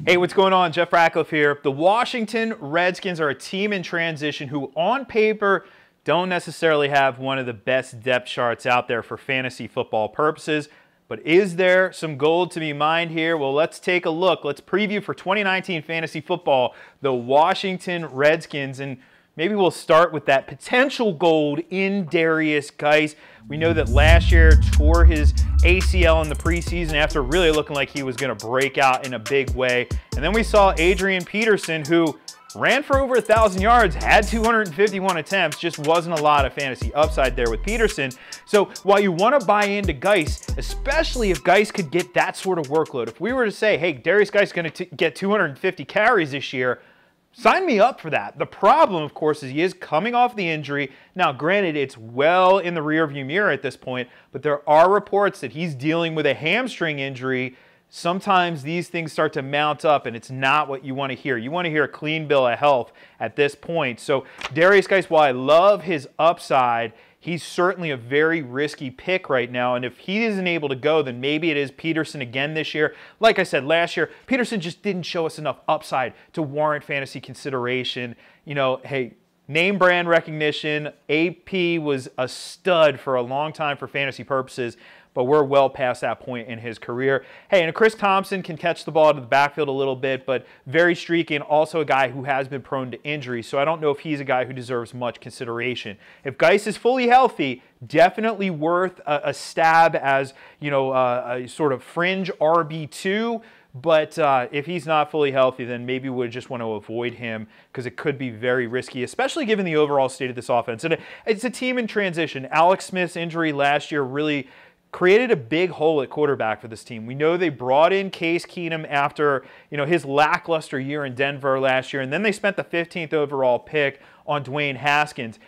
Hey, what's going on? Jeff Ratcliffe here. The Washington Redskins are a team in transition who, on paper, don't necessarily have one of the best depth charts out there for fantasy football purposes. But is there some gold to be mined here? Well, let's take a look. Let's preview for 2019 fantasy football the Washington Redskins, and maybe we'll start with that potential gold in Derrius Guice. We know that last year tore his ACL in the preseason after really looking like he was going to break out in a big way. And then we saw Adrian Peterson, who ran for over 1,000 yards, had 251 attempts, just wasn't a lot of fantasy upside there with Peterson. So while you want to buy into Guice, especially if Guice could get that sort of workload, if we were to say, hey, Derrius Guice is going to get 250 carries this year, sign me up for that. The problem, of course, is he is coming off the injury. Now, granted, it's well in the rearview mirror at this point, but there are reports that he's dealing with a hamstring injury. Sometimes these things start to mount up, and it's not what you want to hear. You want to hear a clean bill of health at this point. So Derrius Guice, while I love his upside, he's certainly a very risky pick right now, and if he isn't able to go, then maybe it is Peterson again this year. Like I said, last year, Peterson just didn't show us enough upside to warrant fantasy consideration. You know, hey, name brand recognition, AP was a stud for a long time for fantasy purposes, but we're well past that point in his career. Hey, and Chris Thompson can catch the ball to the backfield a little bit, but very streaky, and also a guy who has been prone to injury, so I don't know if he's a guy who deserves much consideration. If Guice is fully healthy, definitely worth a stab as, you know, a sort of fringe RB2, but if he's not fully healthy, then maybe we just want to avoid him because it could be very risky, especially given the overall state of this offense. And it's a team in transition. Alex Smith's injury last year really created a big hole at quarterback for this team. We know they brought in Case Keenum after, you know, his lackluster year in Denver last year, and then they spent the 15th overall pick on Dwayne Haskins.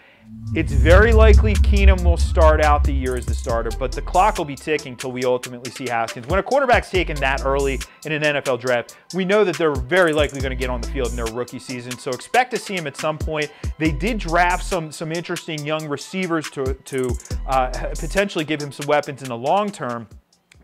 It's very likely Keenum will start out the year as the starter, but the clock will be ticking till we ultimately see Haskins. When a quarterback's taken that early in an NFL draft, we know that they're very likely going to get on the field in their rookie season, so expect to see him at some point. They did draft some interesting young receivers to potentially give him some weapons in the long term.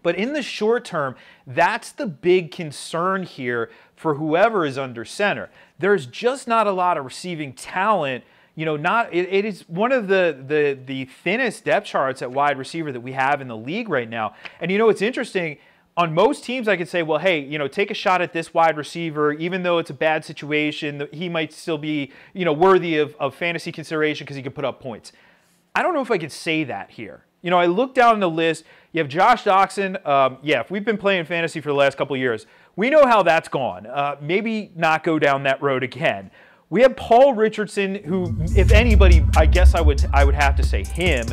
But in the short term, that's the big concern here for whoever is under center. There's just not a lot of receiving talent. You know, it is one of the thinnest depth charts at wide receiver that we have in the league right now. And you know, it's interesting. On most teams, I could say, well, hey, you know, take a shot at this wide receiver, even though it's a bad situation. He might still be, you know, worthy of fantasy consideration because he can put up points. I don't know if I could say that here. You know, I look down the list. You have Josh Doxson. Yeah, if we've been playing fantasy for the last couple of years, we know how that's gone. Maybe not go down that road again. We have Paul Richardson, who, if anybody, I guess I would have to say him,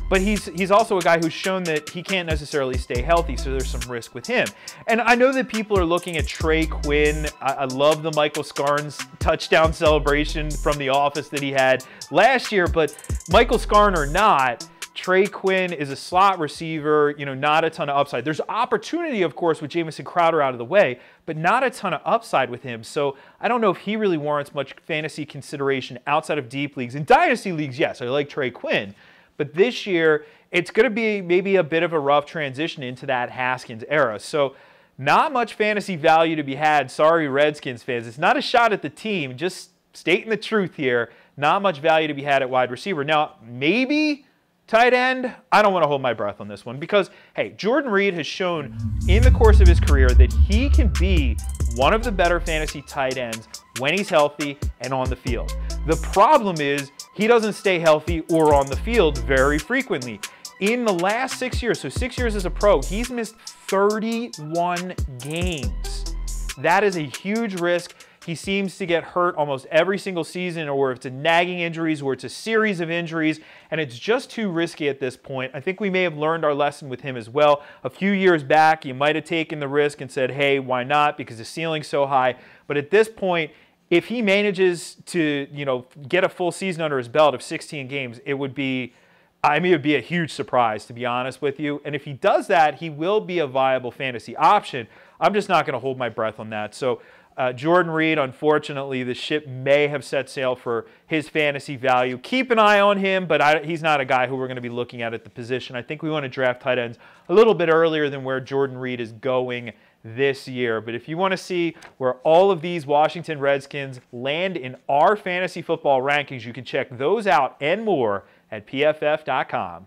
but he's also a guy who's shown that he can't necessarily stay healthy, so there's some risk with him. And I know that people are looking at Trey Quinn. I love the Michael Scarn's touchdown celebration from The Office that he had last year, but Michael Scarn or not, Trey Quinn is a slot receiver, you know, not a ton of upside. There's opportunity, of course, with Jamison Crowder out of the way, but not a ton of upside with him. So I don't know if he really warrants much fantasy consideration outside of deep leagues. In dynasty leagues, yes, I like Trey Quinn. But this year, it's going to be maybe a bit of a rough transition into that Haskins era. So not much fantasy value to be had. Sorry, Redskins fans. It's not a shot at the team. Just stating the truth here. Not much value to be had at wide receiver. Now, maybe tight end, I don't want to hold my breath on this one because, hey, Jordan Reed has shown in the course of his career that he can be one of the better fantasy tight ends when he's healthy and on the field. The problem is he doesn't stay healthy or on the field very frequently. In the last 6 years, so 6 years as a pro, he's missed 31 games. That is a huge risk. He seems to get hurt almost every single season, or it's a nagging injuries, or it's a series of injuries, and it's just too risky at this point. I think we may have learned our lesson with him as well. A few years back, you might have taken the risk and said, hey, why not? Because the ceiling's so high. But at this point, if he manages to, you know, get a full season under his belt of 16 games, it would be, I mean, it would be a huge surprise, to be honest with you. And if he does that, he will be a viable fantasy option. I'm just not going to hold my breath on that. So Jordan Reed, unfortunately, the ship may have set sail for his fantasy value. Keep an eye on him, but he's not a guy who we're going to be looking at the position. I think we want to draft tight ends a little bit earlier than where Jordan Reed is going this year. But if you want to see where all of these Washington Redskins land in our fantasy football rankings, you can check those out and more at PFF.com.